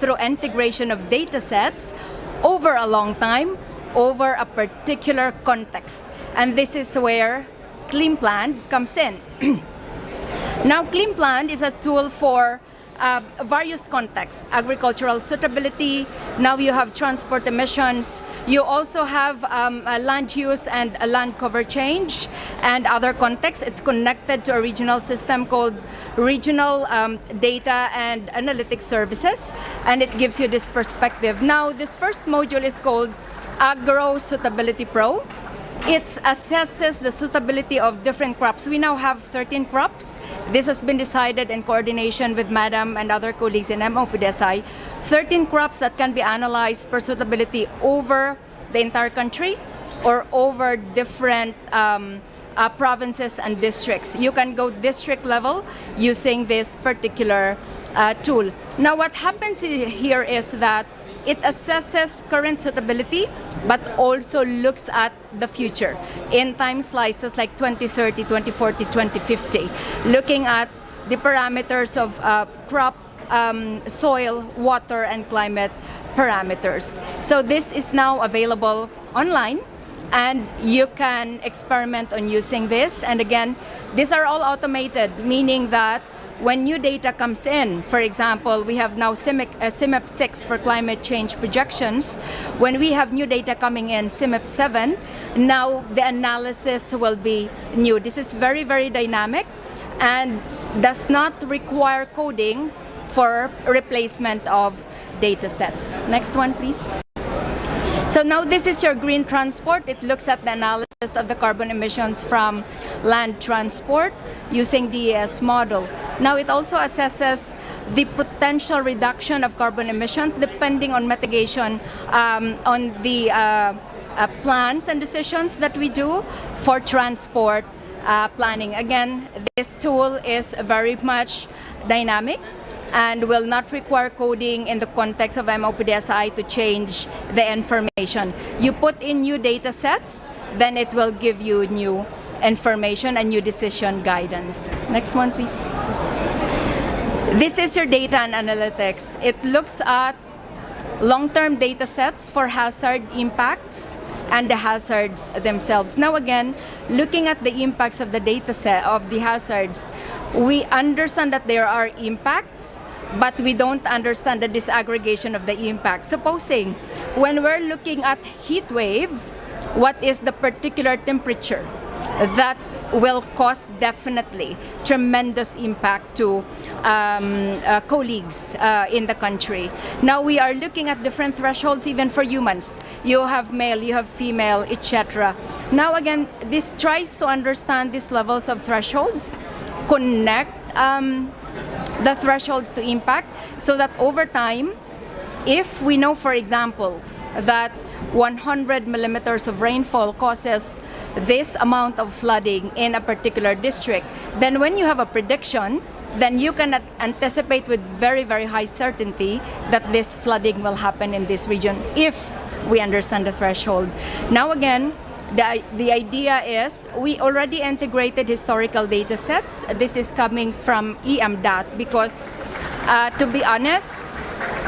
through integration of data sets over a long time, over a particular context. And this is where CleanPlan comes in. Now, CleanPlan is a tool for various contexts: agricultural suitability. Now you have transport emissions. You also have a land use and a land cover change and other contexts. It's connected to a regional system called Regional Data and Analytics Services, and it gives you this perspective. Now, this first module is called Agro Suitability Pro. It assesses the suitability of different crops. We now have 13 crops. This has been decided in coordination with Madam and other colleagues in MOPDSI. 13 crops that can be analyzed for suitability over the entire country or over different provinces and districts. You can go district level using this particular tool. Now, what happens here is that it assesses current suitability, but also looks at the future in time slices like 2030, 2040, 2050, looking at the parameters of crop, soil, water, and climate parameters. So this is now available online, and you can experiment on using this. And again, these are all automated, meaning that when new data comes in, for example, we have now CIMEP 6 for climate change projections. When we have new data coming in, CIMEP 7, now the analysis will be new. This is very, very dynamic and does not require coding for replacement of data sets. Next one, please. So now this is your green transport. It looks at the analysis of the carbon emissions from land transport using DES model. Now it also assesses the potential reduction of carbon emissions depending on mitigation on the plans and decisions that we do for transport planning. Again, this tool is very much dynamic and will not require coding in the context of MOPDSI to change the information. You put in new data sets, then it will give you new information and new decision guidance. Next one, please. This is your data and analytics. It looks at long-term data sets for hazard impacts and the hazards themselves. Now again, looking at the impacts of the data set of the hazards, we understand that there are impacts, but we don't understand the disaggregation of the impact. Supposing when we're looking at heat wave, what is the particular temperature that will cause definitely tremendous impact to colleagues in the country. Now we are looking at different thresholds even for humans. You have male, you have female, etc. Now again, this tries to understand these levels of thresholds, connect the thresholds to impact, so that over time, if we know, for example, that 100 millimeters of rainfall causes this amount of flooding in a particular district, then when you have a prediction, then you can anticipate with very, very high certainty that this flooding will happen in this region if we understand the threshold. Now again, the idea is we already integrated historical data sets. This is coming from EMDAT because, to be honest,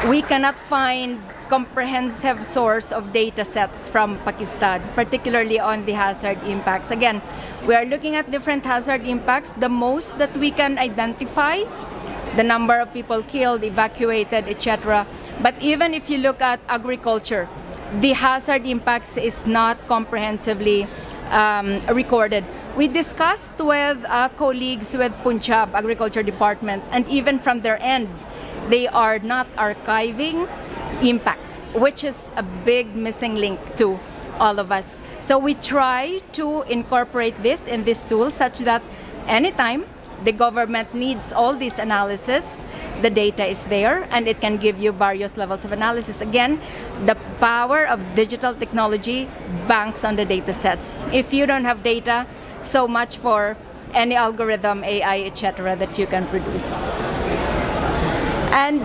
we cannot find comprehensive source of data sets from Pakistan, particularly on the hazard impacts. Again, we are looking at different hazard impacts. The most that we can identify, the number of people killed, evacuated, etc. But even if you look at agriculture, the hazard impacts is not comprehensively recorded. We discussed with colleagues with Punjab Agriculture Department, and even from their end, they are not archiving impacts, which is a big missing link to all of us. So we try to incorporate this in this tool such that anytime the government needs all this analysis, the data is there and it can give you various levels of analysis. Again, the power of digital technology banks on the data sets. If you don't have data, so much for any algorithm, AI, etc. that you can produce. And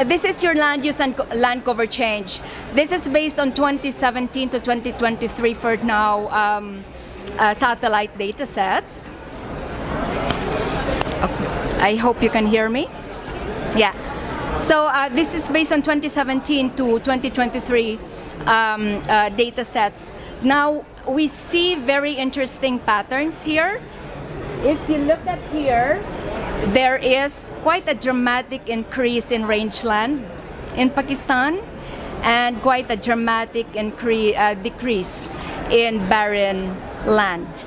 this is your land use and land cover change. This is based on 2017 to 2023 for now satellite data sets. Okay. I hope you can hear me. Yeah. So this is based on 2017 to 2023 data sets. Now we see very interesting patterns here. If you look at here, there is quite a dramatic increase in rangeland in Pakistan and quite a dramatic decrease in barren land.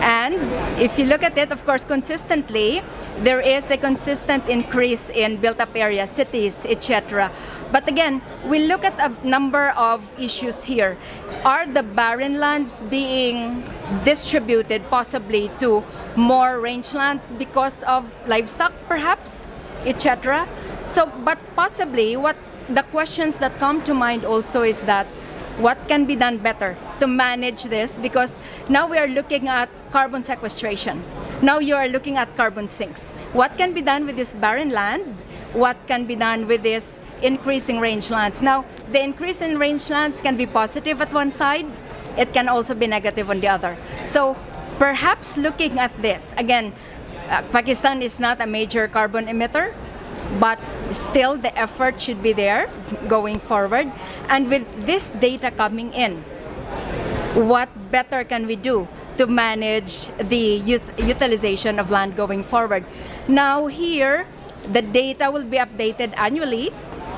And if you look at it, of course, consistently, there is a consistent increase in built-up areas, cities, etc. But again, we look at a number of issues here. Are the barren lands being distributed possibly to more rangelands because of livestock, perhaps, etc.? So, but possibly, what the questions that come to mind also is that what can be done better to manage this, because now we are looking at carbon sequestration. Now you are looking at carbon sinks. What can be done with this barren land? What can be done with this increasing rangelands? Now, the increase in rangelands can be positive at one side. It can also be negative on the other. So perhaps looking at this, again, Pakistan is not a major carbon emitter, but still the effort should be there going forward. And with this data coming in, what better can we do to manage the utilization of land going forward? Now here, the data will be updated annually.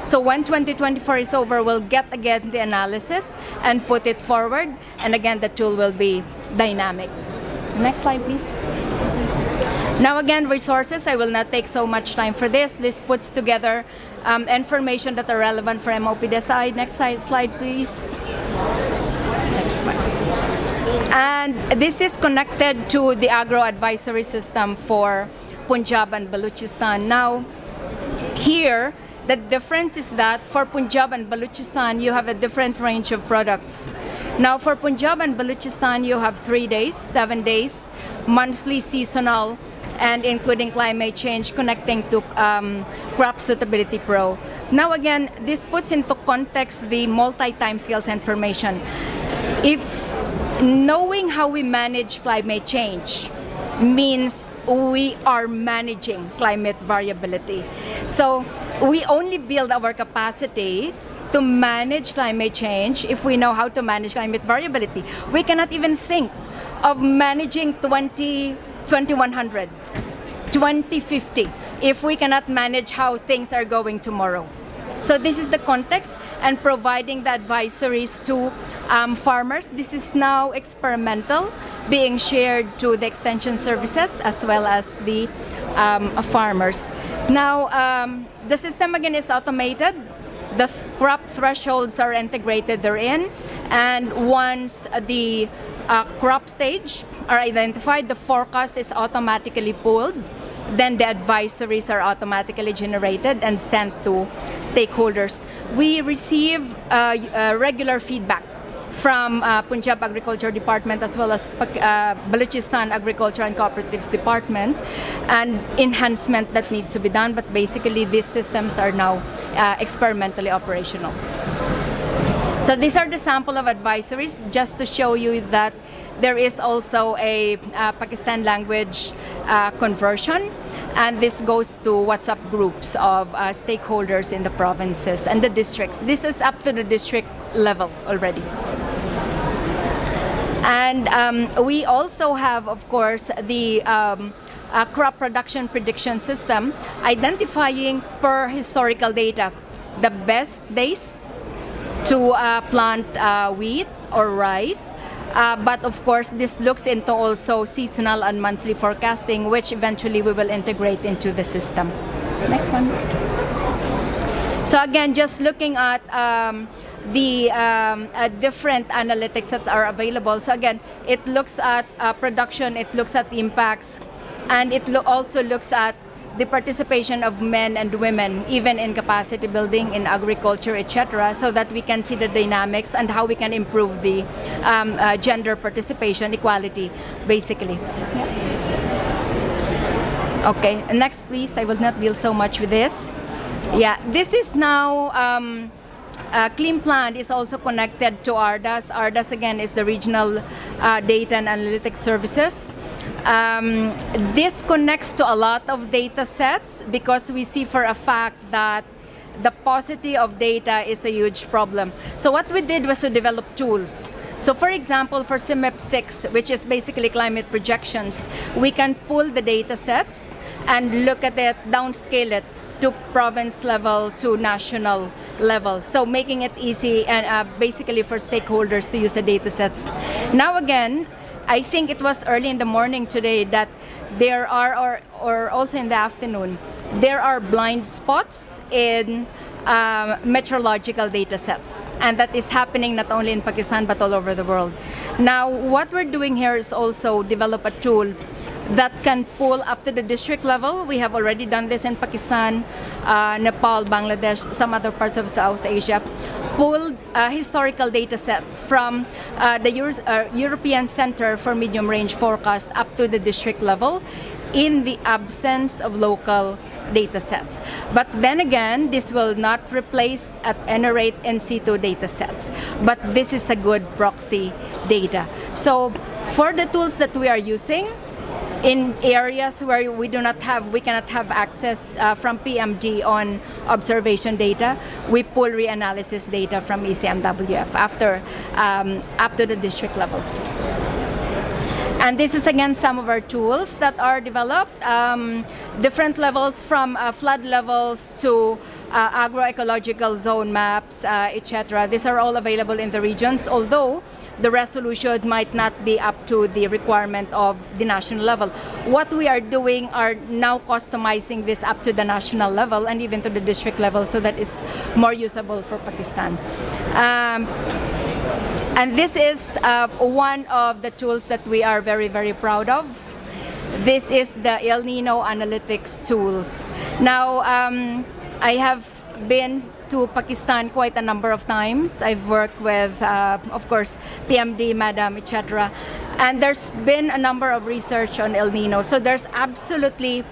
So when 2024 is over, we'll get again the analysis and put it forward. And again, the tool will be dynamic. Next slide, please. Now again, resources, I will not take so much time for this. This puts together information that are relevant for MOPDSI. Next slide, please. Next slide. And this is connected to the agro advisory system for Punjab and Balochistan. Now, here, the difference is that for Punjab and Balochistan, you have a different range of products. Now, for Punjab and Balochistan, you have 3 days, 7 days, monthly, seasonal, and including climate change, connecting to Crop Suitability Pro. Now again, this puts into context the multi-timescales information. If knowing how we manage climate change means we are managing climate variability. So we only build our capacity to manage climate change if we know how to manage climate variability. We cannot even think of managing 2100, 2050 if we cannot manage how things are going tomorrow. So this is the context, and providing the advisories to farmers. This is now experimental, being shared to the extension services as well as the farmers. Now, the system again is automated. The crop thresholds are integrated therein, and once the crop stage are identified, the forecast is automatically pulled. Then the advisories are automatically generated and sent to stakeholders. We receive regular feedback from Punjab Agriculture Department as well as Balochistan Agriculture and Cooperatives Department, and enhancement that needs to be done. But basically, these systems are now experimentally operational. So these are the sample of advisories, just to show you that there is also a Pakistan language conversion, and this goes to WhatsApp groups of stakeholders in the provinces and the districts. This is up to the district level already. And we also have, of course, the crop production prediction system, identifying per historical data the best days to plant wheat or rice. But of course, this looks into also seasonal and monthly forecasting, which eventually we will integrate into the system. Next one. So again, just looking at the different analytics that are available. So again, it looks at production, it looks at impacts, and it also looks at the participation of men and women, even in capacity building, in agriculture, etc., so that we can see the dynamics and how we can improve the gender participation, equality, basically. Yeah. Okay, next please. I will not deal so much with this. Yeah, this is now, Clean Plan is also connected to ARDAS. ARDAS again is the Regional Data and Analytics Services. This connects to a lot of data sets because we see for a fact that the paucity of data is a huge problem. So what we did was to develop tools. So for example, for CMIP6, which is basically climate projections, we can pull the data sets and look at it, downscale it to province level, to national level. So making it easy and basically for stakeholders to use the data sets. Now again, I think it was early in the morning today that there are, or also in the afternoon, there are blind spots in meteorological data sets. And that is happening not only in Pakistan but all over the world. Now, what we're doing here is also develop a tool that can pull up to the district level. We have already done this in Pakistan, Nepal, Bangladesh, some other parts of South Asia. Pull historical data sets from the European Center for Medium Range Forecast up to the district level in the absence of local data sets. But then again, this will not replace at any rate in situ data sets. But this is a good proxy data. So for the tools that we are using, in areas where we cannot have access from PMD on observation data, we pull reanalysis data from ECMWF after up to the district level. And this is again some of our tools that are developed, different levels from flood levels to agroecological zone maps, etc. These are all available in the regions, although the resolution might not be up to the requirement of the national level. What we are doing are now customizing this up to the national level and even to the district level so that it's more usable for Pakistan. And this is one of the tools that we are very, very proud of. This is the El Nino analytics tools. Now, I have been to Pakistan quite a number of times. I've worked with, of course, PMD, Madam, etc. And there's been a number of research on El Nino. So there's absolutely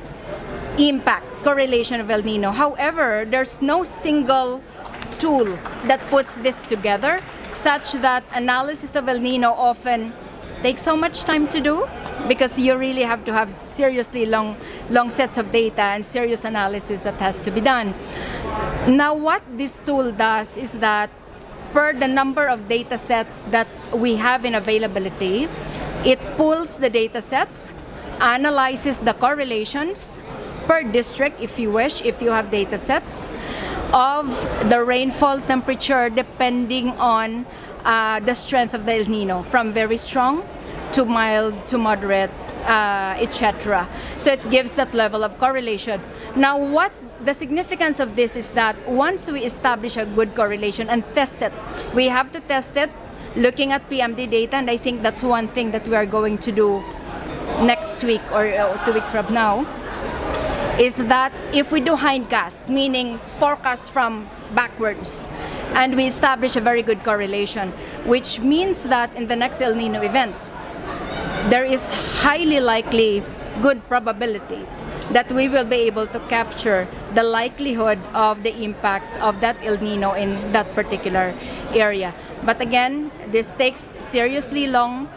impact, correlation of El Nino. However, there's no single tool that puts this together such that analysis of El Nino often takes so much time to do because you really have to have seriously long sets of data and serious analysis that has to be done. Now, what this tool does is that per the number of data sets that we have in availability, it pulls the data sets, analyzes the correlations per district, if you wish, if you have data sets, of the rainfall temperature depending on the strength of the El Nino, from very strong to mild to moderate, etc. So it gives that level of correlation. Now, what the significance of this is that once we establish a good correlation and test it, we have to test it looking at PMD data, and I think that's one thing that we are going to do next week or 2 weeks from now, is that if we do hindcast, meaning forecast from backwards, and we establish a very good correlation, which means that in the next El Nino event, there is highly likely good probability that we will be able to capture the likelihood of the impacts of that El Nino in that particular area. But again, this takes seriously long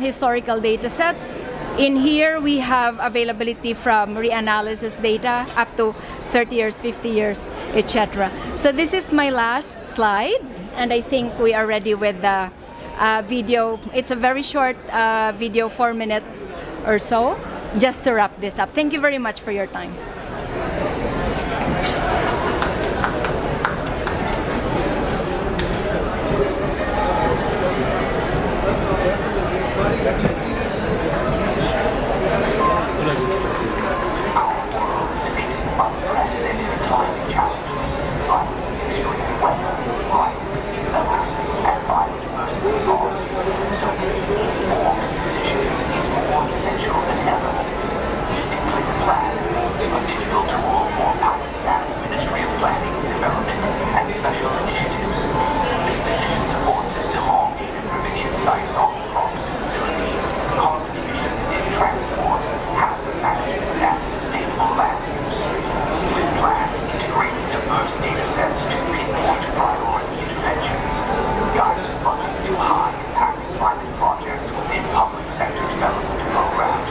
historical data sets. In here, we have availability from reanalysis data up to 30 years, 50 years, etc. So this is my last slide, and I think we are ready with the video. It's a very short video, 4 minutes or so, just to wrap this up. Thank you very much for your time. High-impact climate projects within public sector development programs.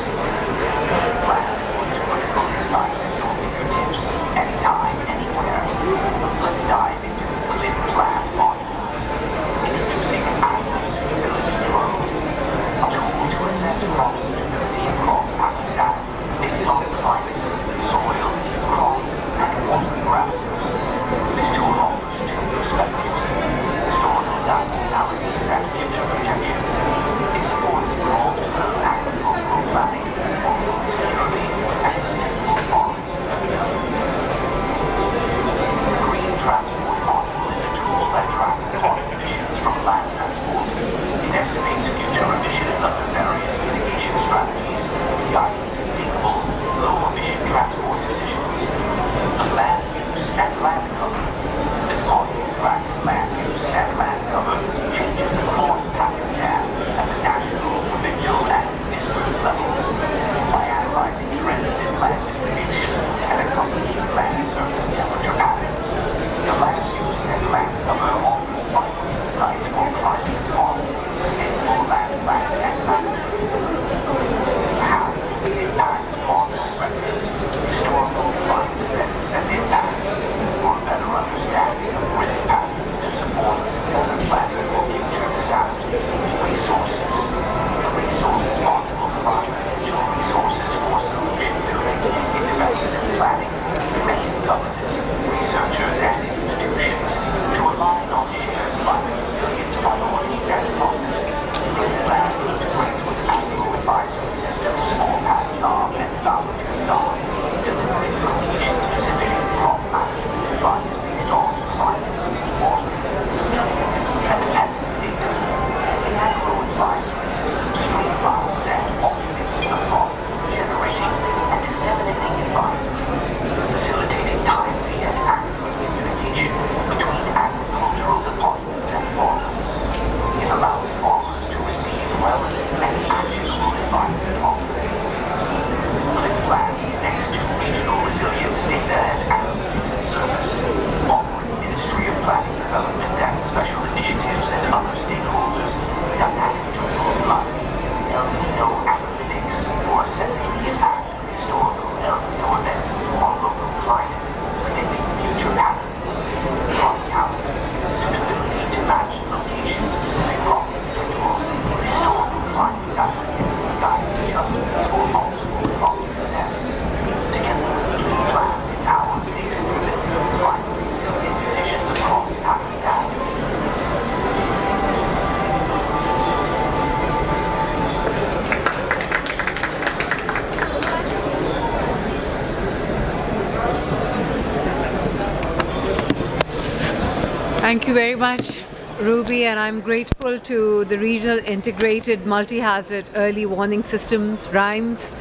Thank you very much, Ruby, and I'm grateful to the Regional Integrated Multi-Hazard Early Warning Systems, RIMES,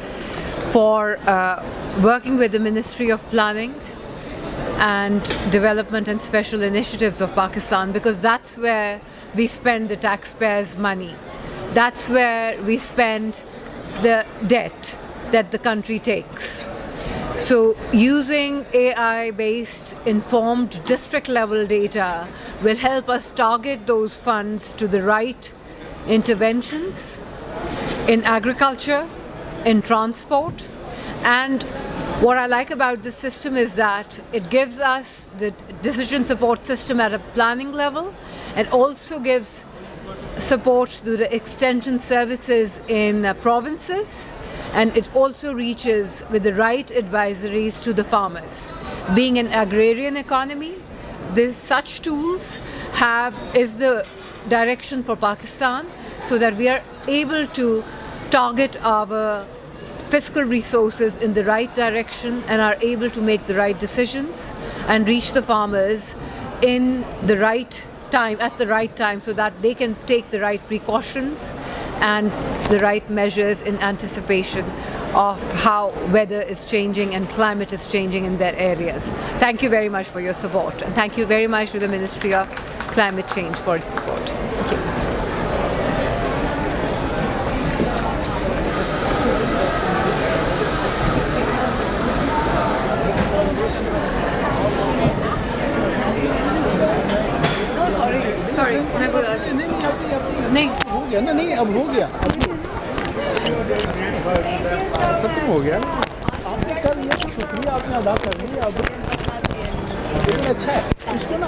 for working with the Ministry of Planning and Development and Special Initiatives of Pakistan, because that's where we spend the taxpayers' money. That's where we spend the debt that the country takes. So using AI-based informed district-level data will help us target those funds to the right interventions in agriculture, in transport, and what I like about this system is that it gives us the decision support system at a planning level and also gives support to the extension services in provinces, and it also reaches with the right advisories to the farmers. Being an agrarian economy, such tools is the direction for Pakistan, so that we are able to target our fiscal resources in the right direction and are able to make the right decisions and reach the farmers in the right time, at the right time, so that they can take the right precautions and the right measures in anticipation of how weather is changing and climate is changing in their areas. Thank you very much for your support, and thank you very much to the Ministry of Climate Change for its support. Thank you. Sorry, नहीं हो गया ना, नहीं अब हो गया, खत्म हो गया। आपने कर लिया तो शुक्रिया आपने अदा कर लिया। अब लेकिन अच्छा है, इसको ना